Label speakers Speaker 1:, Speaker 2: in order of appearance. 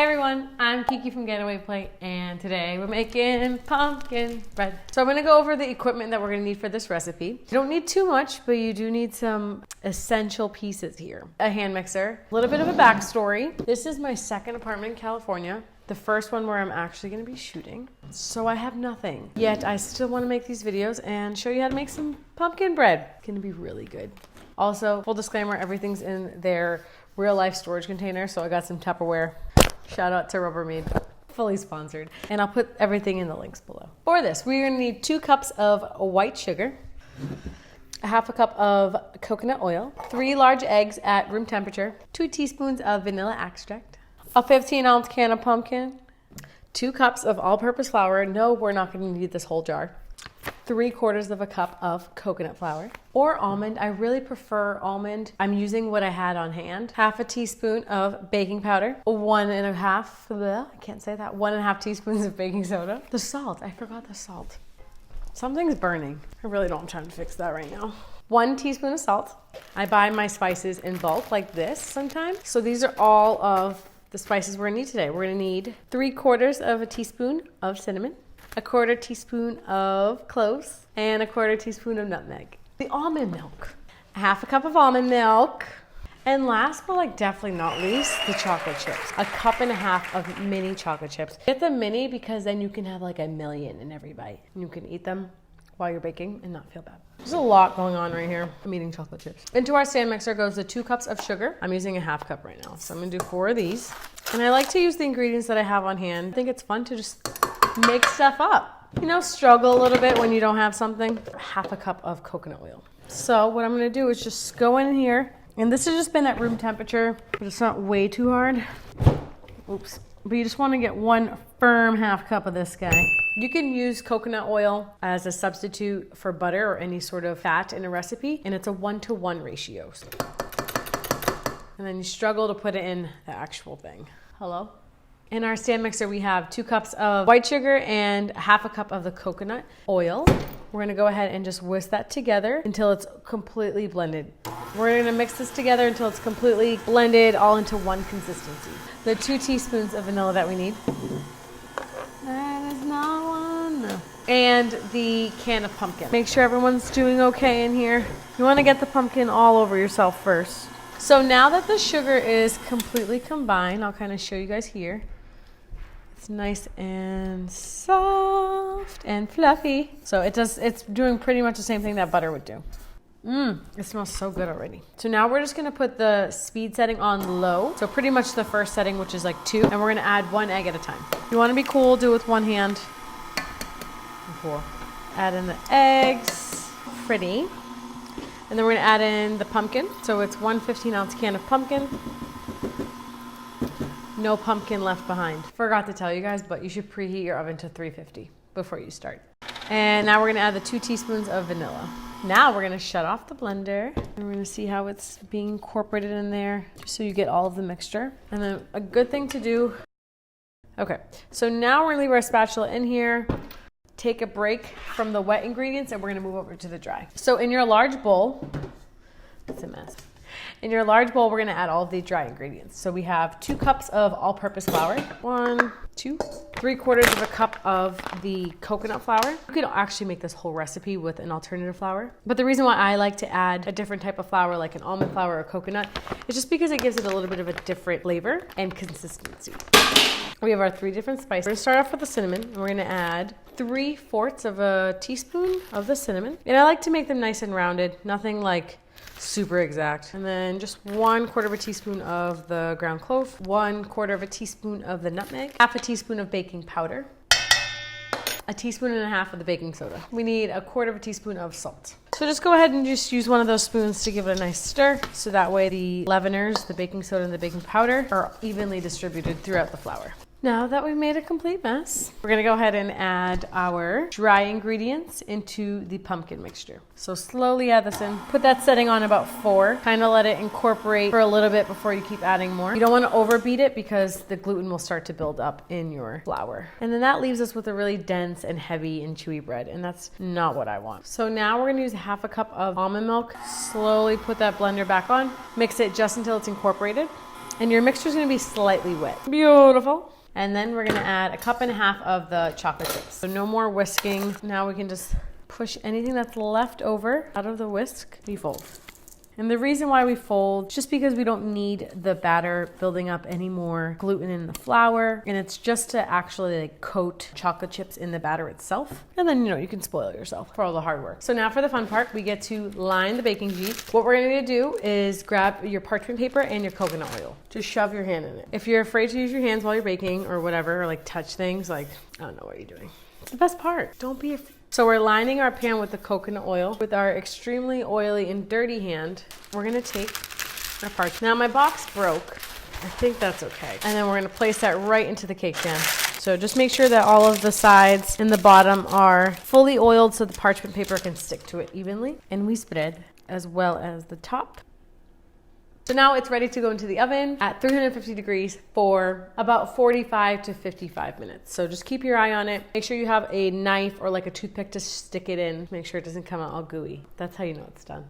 Speaker 1: everyone, I'm Kiki from Getaway Plate, and today we're making pumpkin bread. So I'm gonna go over the equipment that we're gonna need for this recipe. You don't need too much, but you do need some essential pieces here. A hand mixer, a little bit of a backstory. This is my second apartment in California. The first one where I'm actually gonna be shooting. So I have nothing, yet I still wanna make these videos and show you how to make some pumpkin bread. It's gonna be really good. Also, full disclaimer, everything's in their real life storage container, so I got some Tupperware. Shout out to Rubbermaid, fully sponsored. And I'll put everything in the links below. For this, we're gonna need 2 cups of white sugar, a half a cup of coconut oil, 3 large eggs at room temperature, 2 teaspoons of vanilla extract, a 15-ounce can of pumpkin, 2 cups of all-purpose flour. No, we're not gonna need this whole jar. 3/4 of a cup of coconut flour or almond. I really prefer almond. I'm using what I had on hand. Half a teaspoon of baking powder, 1.5 teaspoons of baking soda. The salt, I forgot the salt. Something's burning. I really don't have time to fix that right now. 1 teaspoon of salt. I buy my spices in bulk like this sometimes. So these are all of the spices we're gonna need today. We're gonna need 3/4 of a teaspoon of cinnamon, 1/4 teaspoon of cloves, and 1/4 teaspoon of nutmeg. The almond milk, a half a cup of almond milk, and last but definitely not least, the chocolate chips. 1.5 cups of mini chocolate chips. Get the mini because then you can have a million in every bite. You can eat them while you're baking and not feel bad. There's a lot going on right here. I'm eating chocolate chips. Into our stand mixer goes the 2 cups of sugar. I'm using a half cup right now, so I'm gonna do 4 of these. And I like to use the ingredients that I have on hand. I think it's fun to just make stuff up. You know, struggle a little bit when you don't have something. Half a cup of coconut oil. So what I'm gonna do is just go in here, and this has just been at room temperature, but it's not way too hard. Oops. But you just wanna get 1 firm half cup of this guy. You can use coconut oil as a substitute for butter or any sort of fat in a recipe, and it's a 1-to-1 ratio. And then you struggle to put it in the actual thing. Hello? In our stand mixer, we have 2 cups of white sugar and half a cup of the coconut oil. We're gonna go ahead and just whisk that together until it's completely blended. We're gonna mix this together until it's completely blended all into one consistency. The 2 teaspoons of vanilla that we need. That is not one. And the can of pumpkin. Make sure everyone's doing okay in here. You wanna get the pumpkin all over yourself first. So now that the sugar is completely combined, I'll kind of show you guys here. It's nice and soft and fluffy. So it's doing pretty much the same thing that butter would do. It smells so good already. So now we're just gonna put the speed setting on low. So pretty much the first setting, which is 2, and we're gonna add 1 egg at a time. If you wanna be cool, do it with 1 hand. Add in the eggs, pretty. And then we're gonna add in the pumpkin. So it's 1 15-ounce can of pumpkin. No pumpkin left behind. Forgot to tell you guys, but you should preheat your oven to 350 before you start. And now we're gonna add the 2 teaspoons of vanilla. Now we're gonna shut off the blender and we're gonna see how it's being incorporated in there, just so you get all of the mixture. And then a good thing to do, okay, so now we're gonna leave our spatula in here, take a break from the wet ingredients, and we're gonna move over to the dry. So in your large bowl, it's a mess. In your large bowl, we're gonna add all of the dry ingredients. So we have 2 cups of all-purpose flour, 1, 2, 3/4 of a cup of the coconut flour. You could actually make this whole recipe with an alternative flour. But the reason why I like to add a different type of flour, like an almond flour or coconut, is just because it gives it a little bit of a different flavor and consistency. We have our 3 different spices. We're gonna start off with the cinnamon, and we're gonna add 3/4 of a teaspoon of the cinnamon. And I like to make them nice and rounded, nothing super exact. And then just 1/4 of a teaspoon of the ground clove, 1/4 of a teaspoon of the nutmeg, half a teaspoon of baking powder, 1.5 teaspoons of the baking soda. We need 1/4 of a teaspoon of salt. So just go ahead and just use one of those spoons to give it a nice stir, so that way the leaveners, the baking soda and the baking powder, are evenly distributed throughout the flour. Now that we've made a complete mess, we're gonna go ahead and add our dry ingredients into the pumpkin mixture. So slowly add this in. Put that setting on about 4. Kind of let it incorporate for a little bit before you keep adding more. You don't wanna overbeat it because the gluten will start to build up in your flour. And then that leaves us with a really dense and heavy and chewy bread, and that's not what I want. So now we're gonna use 1/2 cup of almond milk. Slowly put that blender back on. Mix it just until it's incorporated. And your mixture's gonna be slightly wet. Beautiful. And then we're gonna add 1.5 cups of the chocolate chips. So no more whisking. Now we can just push anything that's left over out of the whisk. We fold. And the reason why we fold is just because we don't need the batter building up any more gluten in the flour. And it's just to actually like coat chocolate chips in the batter itself. And then, you can spoil yourself for all the hard work. So now for the fun part, we get to line the baking sheet. What we're gonna do is grab your parchment paper and your coconut oil. Just shove your hand in it. If you're afraid to use your hands while you're baking or whatever, or like touch things, like, I don't know what you're doing. It's the best part. Don't be afraid. So we're lining our pan with the coconut oil. With our extremely oily and dirty hand, we're gonna take our parchment. Now my box broke. I think that's okay. And then we're gonna place that right into the cake pan. So just make sure that all of the sides and the bottom are fully oiled so the parchment paper can stick to it evenly. And we spread as well as the top. So now it's ready to go into the oven at 350 degrees for about 45 to 55 minutes. So just keep your eye on it. Make sure you have a knife or like a toothpick to stick it in. Make sure it doesn't come out all gooey. That's how you know it's done.